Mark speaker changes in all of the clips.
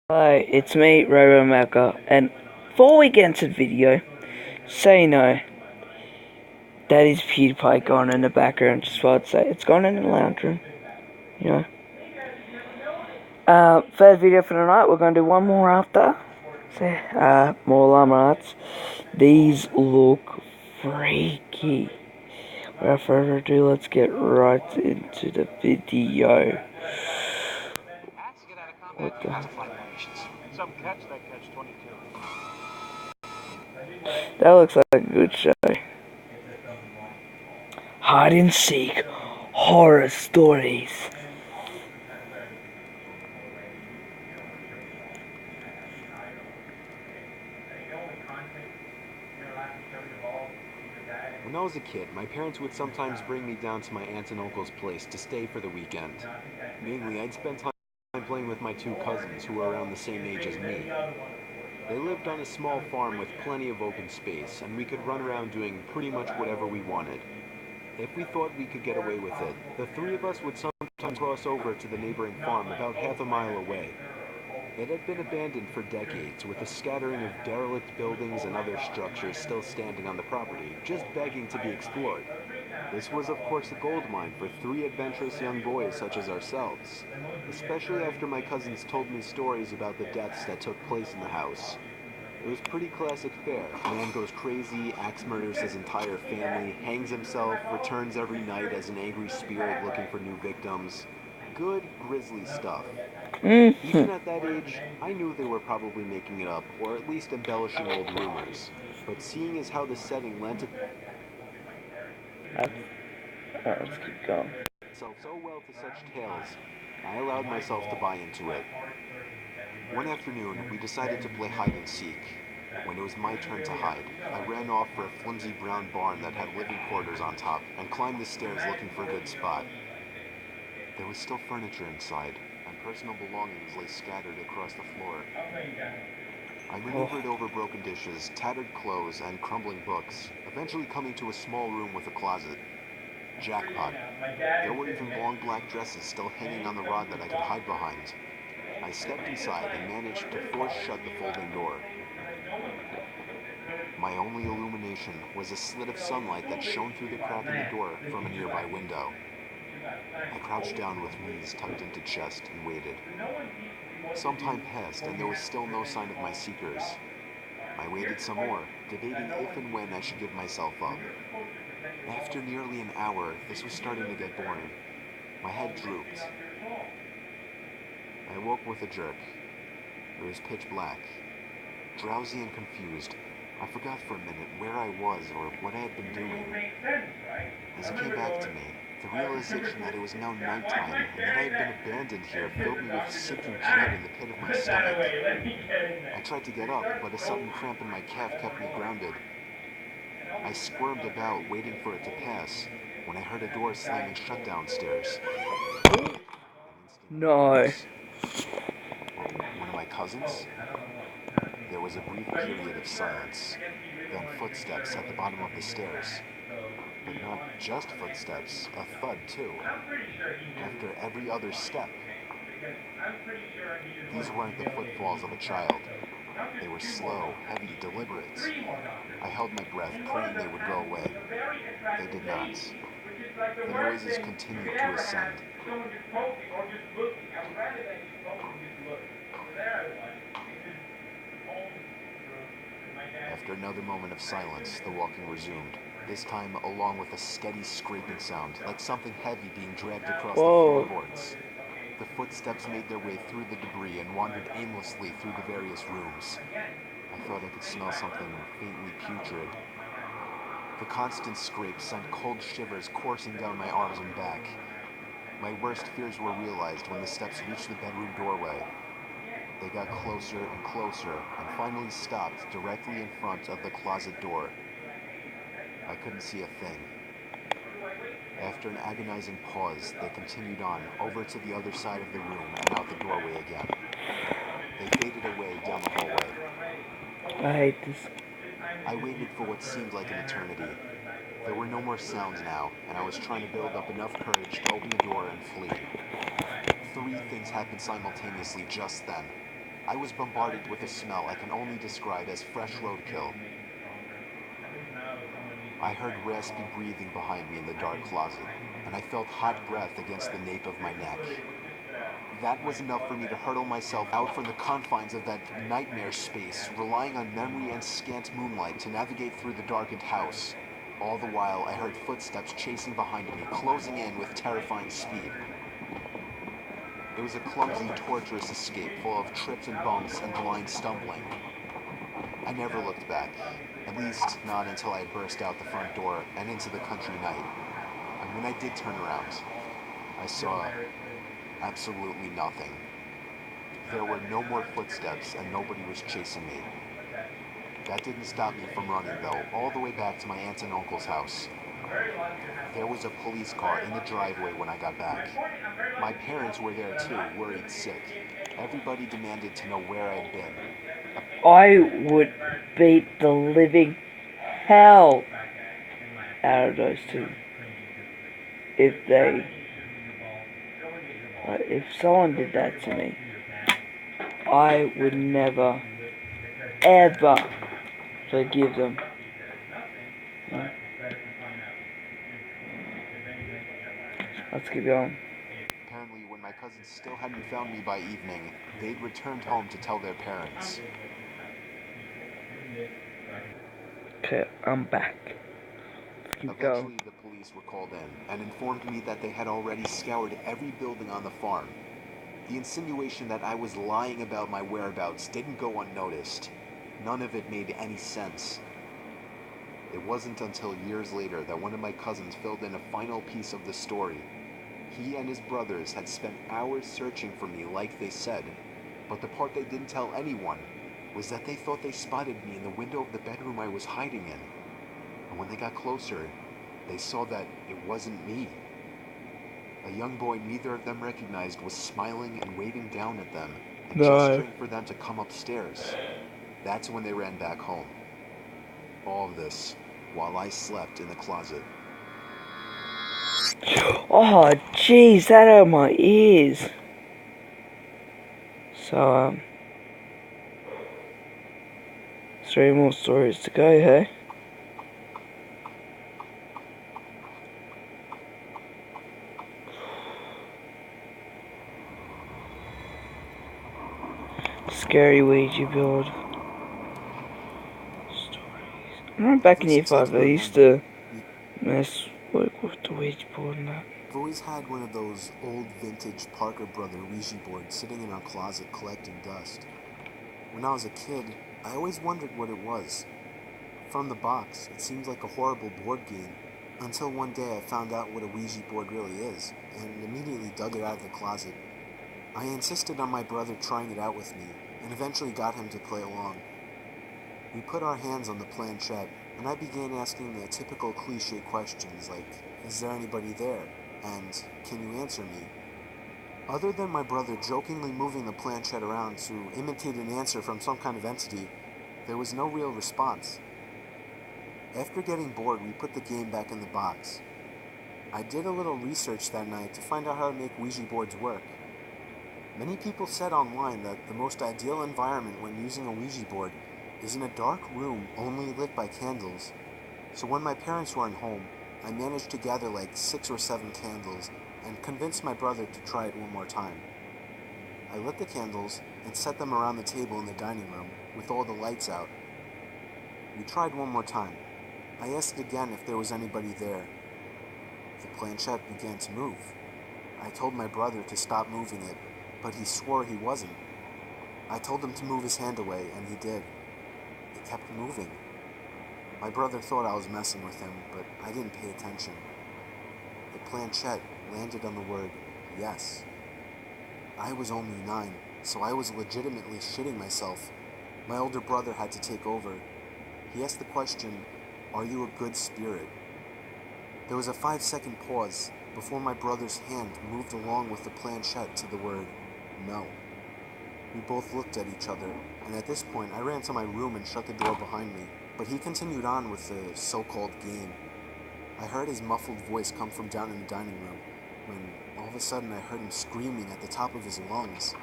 Speaker 1: Hello, it's me, RoboMaker, and before we get into the video, say no. That is PewDiePie gone in the background, just what I'd say. It's gone in the lounge room, you know. First video for the night, we're going to do one more after. So, more llama arts. These look freaky. Without further ado, let's get right into the video. What the heck? That looks like a good show. Hide and seek horror stories.
Speaker 2: When I was a kid, my parents would sometimes bring me down to my aunt and uncle's place to stay for the weekend. Mainly, I'd spend time playing with my two cousins who were around the same age as me. They lived on a small farm with plenty of open space, and we could run around doing pretty much whatever we wanted. If we thought we could get away with it, the three of us would sometimes cross over to the neighboring farm about half a mile away. It had been abandoned for decades, with a scattering of derelict buildings and other structures still standing on the property, just begging to be explored. This was of course a gold mine for three adventurous young boys such as ourselves, especially after my cousins told me stories about the deaths that took place in the house. It was pretty classic fare. Man goes crazy, axe murders his entire family, hangs himself, returns every night as an angry spirit looking for new victims. Good, grisly stuff. Even at that age, I knew they were probably making it up, or at least embellishing old rumors. But seeing as how the setting lent
Speaker 1: Let's keep going.
Speaker 2: itself so well to such tales, I allowed myself to buy into it. One afternoon, we decided to play hide and seek. When it was my turn to hide, I ran off for a flimsy brown barn that had living quarters on top, and climbed the stairs looking for a good spot. There was still furniture inside, and personal belongings lay scattered across the floor. I maneuvered over broken dishes, tattered clothes, and crumbling books, eventually coming to a small room with a closet. Jackpot. There were even long black dresses still hanging on the rod that I could hide behind. I stepped inside and managed to force shut the folding door. My only illumination was a slit of sunlight that shone through the crack in the door from a nearby window. I crouched down with knees tucked into chest and waited. Some time passed and there was still no sign of my seekers. I waited some more, debating if and when I should give myself up. After nearly an hour, this was starting to get boring. My head drooped. I awoke with a jerk. It was pitch black. Drowsy and confused, I forgot for a minute where I was or what I had been doing. As it came back to me, the realization that it was now nighttime and that I had been abandoned here filled me with sinking dread in the pit of my stomach. I tried to get up, but a sudden cramp in my calf kept me grounded. I squirmed about, waiting for it to pass, when I heard a door slamming shut downstairs.
Speaker 1: No.
Speaker 2: One of my cousins? There was a brief period of silence, then footsteps at the bottom of the stairs. But not just footsteps, a thud too. After every other step. These weren't the footfalls of a child. They were slow, heavy, deliberate. I held my breath, praying they would go away. They did not. The noises continued to ascend. After another moment of silence, the walking resumed. This time along with a steady scraping sound, like something heavy being dragged across the floorboards. The footsteps made their way through the debris and wandered aimlessly through the various rooms. I thought I could smell something faintly putrid. The constant scrape sent cold shivers coursing down my arms and back. My worst fears were realized when the steps reached the bedroom doorway. They got closer and closer, and finally stopped directly in front of the closet door. I couldn't see a thing. After an agonizing pause, they continued on, over to the other side of the room and out the doorway again. They faded away down the hallway.
Speaker 1: I hate this.
Speaker 2: I waited for what seemed like an eternity. There were no more sounds now, and I was trying to build up enough courage to open the door and flee. Three things happened simultaneously just then. I was bombarded with a smell I can only describe as fresh roadkill. I heard raspy breathing behind me in the dark closet, and I felt hot breath against the nape of my neck. That was enough for me to hurtle myself out from the confines of that nightmare space, relying on memory and scant moonlight to navigate through the darkened house. All the while, I heard footsteps chasing behind me, closing in with terrifying speed. It was a clumsy, torturous escape full of trips and bumps and blind stumbling. I never looked back, at least not until I had burst out the front door and into the country night. And when I did turn around, I saw absolutely nothing. There were no more footsteps and nobody was chasing me. That didn't stop me from running though, all the way back to my aunt and uncle's house. There was a police car in the driveway when I got back. My parents were there too, worried sick. Everybody demanded to know where I'd been.
Speaker 1: I would beat the living hell out of those two. If someone did that to me, I would never, ever forgive them. Let's keep going.
Speaker 2: Apparently, when my cousins still hadn't found me by evening, they'd returned home to tell their parents.
Speaker 1: Okay, I'm back. Let's keep going.
Speaker 2: Eventually, the police were called in and informed me that they had already scoured every building on the farm. The insinuation that I was lying about my whereabouts didn't go unnoticed. None of it made any sense. It wasn't until years later that one of my cousins filled in a final piece of the story. He and his brothers had spent hours searching for me like they said, but the part they didn't tell anyone was that they thought they spotted me in the window of the bedroom I was hiding in. And when they got closer, they saw that it wasn't me. A young boy neither of them recognized was smiling and waving down at them and gesturing for them to come upstairs. That's when they ran back home. All of this while I slept in the closet.
Speaker 1: Oh, jeez, that hurt my ears. So, 3 more stories to go, hey? Scary Ouija board. Stories. I remember back in year 5, I used to mess with the Ouija board and that.
Speaker 2: I've always had one of those old vintage Parker Brother Ouija boards sitting in our closet collecting dust. When I was a kid, I always wondered what it was. From the box, it seemed like a horrible board game, until one day I found out what a Ouija board really is, and immediately dug it out of the closet. I insisted on my brother trying it out with me, and eventually got him to play along. We put our hands on the planchette, and I began asking the typical cliche questions like, "Is there anybody there?" and "Can you answer me?" Other than my brother jokingly moving the planchette around to imitate an answer from some kind of entity, there was no real response. After getting bored, we put the game back in the box. I did a little research that night to find out how to make Ouija boards work. Many people said online that the most ideal environment when using a Ouija board is in a dark room only lit by candles. So when my parents weren't home, I managed to gather like 6 or 7 candles and convinced my brother to try it one more time. I lit the candles and set them around the table in the dining room with all the lights out. We tried one more time. I asked again if there was anybody there. The planchette began to move. I told my brother to stop moving it, but he swore he wasn't. I told him to move his hand away, and he did. It kept moving. My brother thought I was messing with him, but I didn't pay attention. The planchette landed on the word yes. I was only 9, so I was legitimately shitting myself. My older brother had to take over. He asked the question, "Are you a good spirit?" There was a 5-second pause before my brother's hand moved along with the planchette to the word no. We both looked at each other, and at this point I ran to my room and shut the door behind me, but he continued on with the so-called game. I heard his muffled voice come from down in the dining room, when all of a sudden I heard him screaming at the top of his lungs.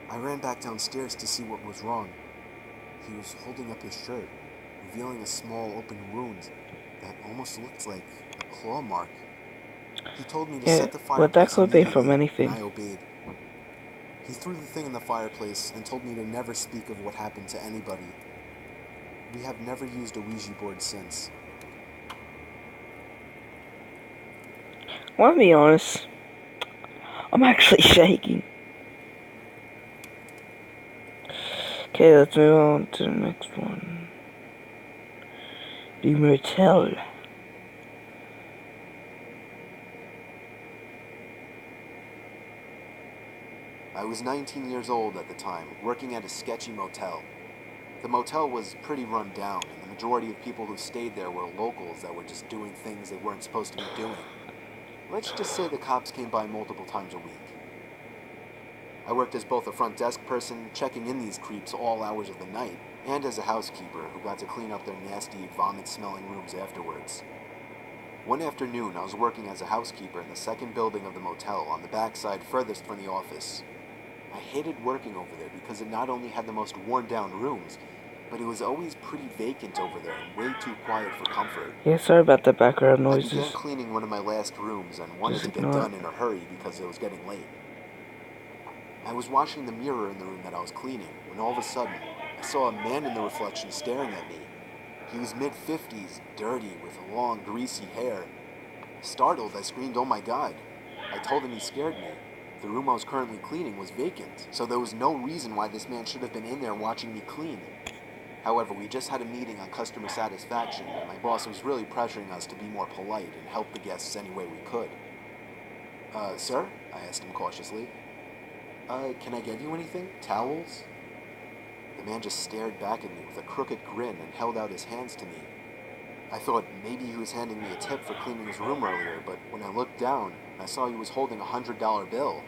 Speaker 2: I ran back downstairs to see what was wrong. He was holding up his shirt, revealing a small open wound that almost looked like a claw mark. He told me to
Speaker 1: Yeah,
Speaker 2: set the
Speaker 1: but that
Speaker 2: fireplace
Speaker 1: could be from
Speaker 2: immediately, and
Speaker 1: anything.
Speaker 2: I obeyed. He threw the thing in the fireplace and told me to never speak of what happened to anybody. We have never used a Ouija board since.
Speaker 1: I want to be honest, I'm actually shaking. Okay, let's move on to the next one. The motel.
Speaker 2: I was 19 years old at the time, working at a sketchy motel. The motel was pretty run down, and the majority of people who stayed there were locals that were just doing things they weren't supposed to be doing. Let's just say the cops came by multiple times a week. I worked as both a front desk person, checking in these creeps all hours of the night, and as a housekeeper who got to clean up their nasty, vomit-smelling rooms afterwards. One afternoon, I was working as a housekeeper in the second building of the motel on the backside furthest from the office. I hated working over there because it not only had the most worn-down rooms, but it was always pretty vacant over there and way too quiet for comfort.
Speaker 1: Yeah, sorry about the background
Speaker 2: I began
Speaker 1: noises.
Speaker 2: cleaning one of my last rooms and wanted
Speaker 1: Just
Speaker 2: to get
Speaker 1: ignore
Speaker 2: done
Speaker 1: it.
Speaker 2: in a hurry because it was getting late. I was washing the mirror in the room that I was cleaning when all of a sudden, I saw a man in the reflection staring at me. He was mid-50s, dirty, with long, greasy hair. Startled, I screamed, "Oh my God." I told him he scared me. The room I was currently cleaning was vacant, so there was no reason why this man should have been in there watching me clean. However, we just had a meeting on customer satisfaction, and my boss was really pressuring us to be more polite and help the guests any way we could. Sir?" I asked him cautiously. Can I get you anything? Towels?" The man just stared back at me with a crooked grin and held out his hands to me. I thought maybe he was handing me a tip for cleaning his room earlier, but when I looked down, I saw he was holding a $100 bill.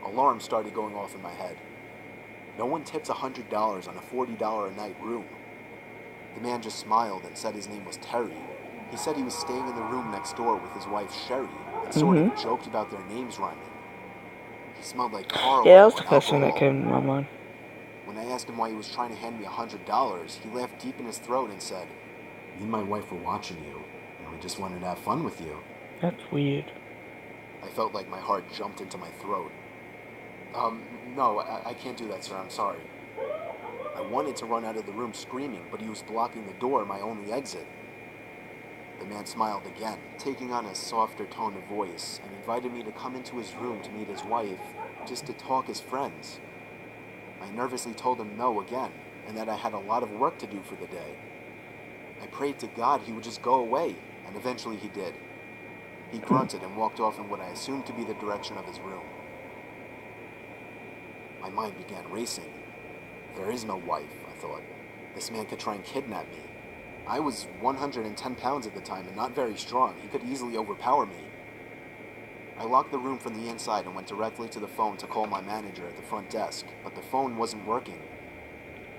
Speaker 2: Alarms started going off in my head. No one tips $100 on a $40 a night room. The man just smiled and said his name was Terry. He said he was staying in the room next door with his wife Sherry and sort of joked about their names rhyming. He smelled like car
Speaker 1: Yeah, that was
Speaker 2: oil
Speaker 1: the
Speaker 2: and
Speaker 1: first thing that
Speaker 2: alcohol.
Speaker 1: came to my mind.
Speaker 2: When I asked him why he was trying to hand me $100, he laughed deep in his throat and said, "Me and my wife were watching you, and we just wanted to have fun with you."
Speaker 1: That's weird.
Speaker 2: I felt like my heart jumped into my throat. No, I can't do that, sir. I'm sorry." I wanted to run out of the room screaming, but he was blocking the door, my only exit. The man smiled again, taking on a softer tone of voice, and invited me to come into his room to meet his wife, just to talk as friends. I nervously told him no again, and that I had a lot of work to do for the day. I prayed to God he would just go away, and eventually he did. He grunted and walked off in what I assumed to be the direction of his room. My mind began racing. There is no wife, I thought. This man could try and kidnap me. I was 110 pounds at the time and not very strong. He could easily overpower me. I locked the room from the inside and went directly to the phone to call my manager at the front desk, but the phone wasn't working.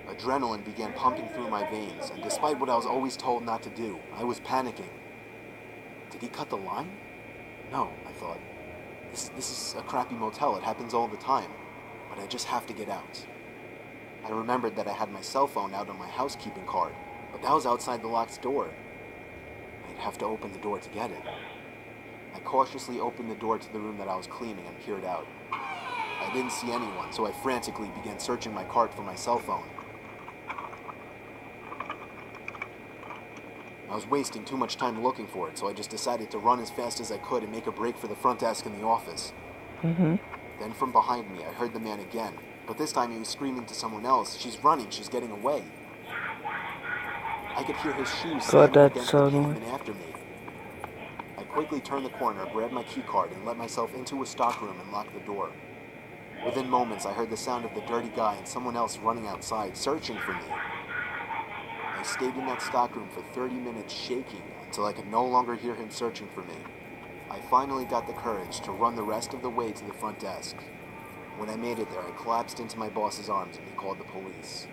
Speaker 2: Adrenaline began pumping through my veins, and despite what I was always told not to do, I was panicking. Did he cut the line? No, I thought. This is a crappy motel. It happens all the time. But I just have to get out. I remembered that I had my cell phone out on my housekeeping card, but that was outside the locked door. I'd have to open the door to get it. I cautiously opened the door to the room that I was cleaning and peered out. I didn't see anyone, so I frantically began searching my cart for my cell phone. I was wasting too much time looking for it, so I just decided to run as fast as I could and make a break for the front desk in the office. Then from behind me, I heard the man again, but this time he was screaming to someone else, "She's running, she's getting away." I could hear his shoes
Speaker 1: God,
Speaker 2: slamming
Speaker 1: that's
Speaker 2: against the
Speaker 1: so annoying.
Speaker 2: pavement after me. I quickly turned the corner, grabbed my key card, and let myself into a stockroom and locked the door. Within moments, I heard the sound of the dirty guy and someone else running outside, searching for me. I stayed in that stockroom for 30 minutes shaking until I could no longer hear him searching for me. I finally got the courage to run the rest of the way to the front desk. When I made it there, I collapsed into my boss's arms and he called the police.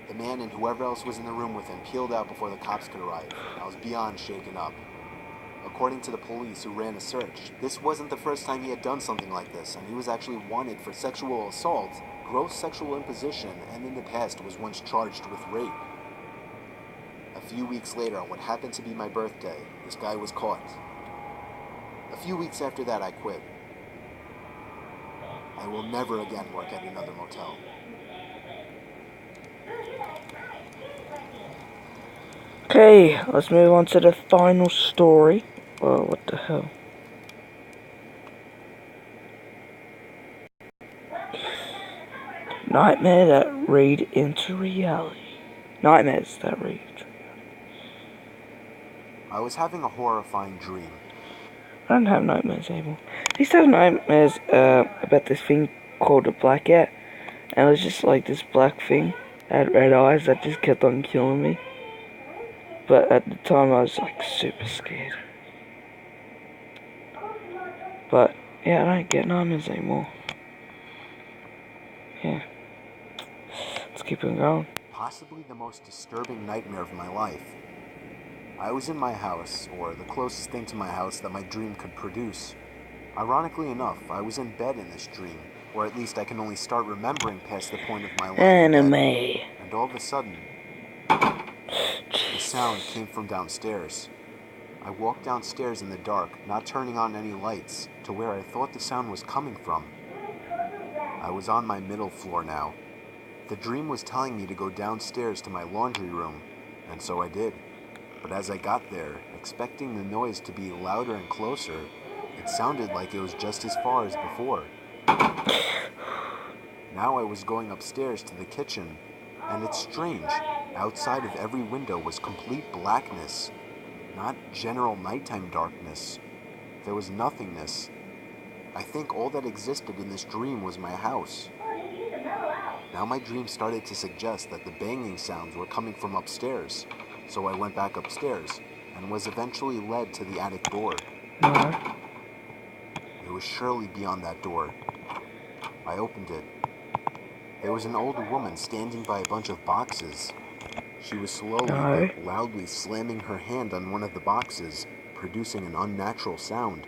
Speaker 2: The man and whoever else was in the room with him peeled out before the cops could arrive, and I was beyond shaken up. According to the police who ran a search, this wasn't the first time he had done something like this, and he was actually wanted for sexual assault, gross sexual imposition and in the past was once charged with rape. A few weeks later, on what happened to be my birthday, this guy was caught. A few weeks after that, I quit. I will never again work at another motel.
Speaker 1: Okay, let's move on to the final story. Well, what the hell? Nightmare that read into reality. Nightmares that read into reality.
Speaker 2: I was having a horrifying dream.
Speaker 1: I don't have nightmares anymore. I used to have nightmares about this thing called a blackout. And it was just like this black thing that had red eyes that just kept on killing me. But at the time I was like super scared. But yeah, I don't get nightmares anymore. Yeah. Let's keep it going.
Speaker 2: Possibly the most disturbing nightmare of my life. I was in my house, or the closest thing to my house that my dream could produce. Ironically enough, I was in bed in this dream, or at least I can only start remembering past the point of my lying in bed. And all of a sudden, the sound came from downstairs. I walked downstairs in the dark, not turning on any lights, to where I thought the sound was coming from. I was on my middle floor now. The dream was telling me to go downstairs to my laundry room, and so I did. But as I got there, expecting the noise to be louder and closer, it sounded like it was just as far as before. Now I was going upstairs to the kitchen, and it's strange. Outside of every window was complete blackness, not general nighttime darkness. There was nothingness. I think all that existed in this dream was my house. Now my dream started to suggest that the banging sounds were coming from upstairs, so I went back upstairs and was eventually led to the attic door. It was surely beyond that door. I opened it. There was an old woman standing by a bunch of boxes. She was slowly but loudly slamming her hand on one of the boxes, producing an unnatural sound.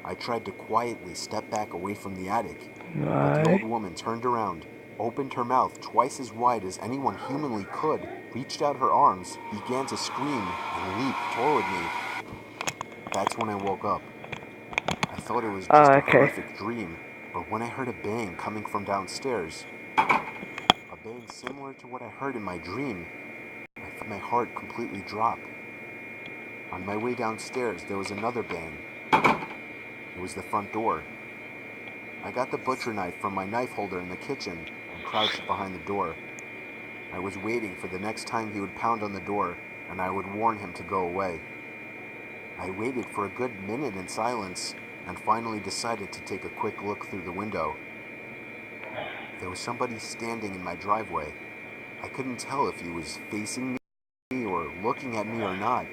Speaker 2: I tried to quietly step back away from the attic, but the old woman turned around, opened her mouth twice as wide as anyone humanly could, reached out her arms, began to scream, and leaped toward me. That's when I woke up. I thought it was just a horrific dream, but when I heard a bang coming from downstairs, a bang similar to what I heard in my dream, I felt my heart completely drop. On my way downstairs, there was another bang. It was the front door. I got the butcher knife from my knife holder in the kitchen and crouched behind the door. I was waiting for the next time he would pound on the door, and I would warn him to go away. I waited for a good minute in silence, and finally decided to take a quick look through the window. There was somebody standing in my driveway. I couldn't tell if he was facing me or looking at me or not,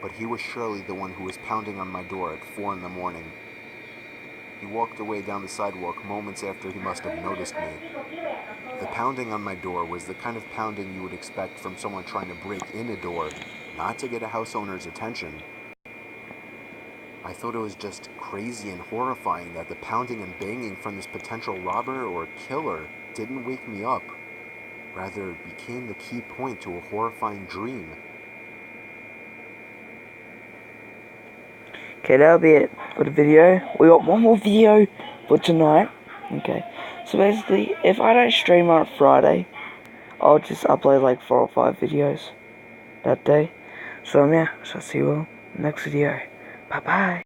Speaker 2: but he was surely the one who was pounding on my door at 4 in the morning. He walked away down the sidewalk moments after he must have noticed me. The pounding on my door was the kind of pounding you would expect from someone trying to break in a door, not to get a house owner's attention. I thought it was just crazy and horrifying that the pounding and banging from this potential robber or killer didn't wake me up. Rather, it became the key point to a horrifying dream.
Speaker 1: Okay, that'll be it for the video. We got one more video for tonight. Okay, so basically, if I don't stream on Friday, I'll just upload like 4 or 5 videos that day. So yeah, so I'll see you all next video. Bye bye.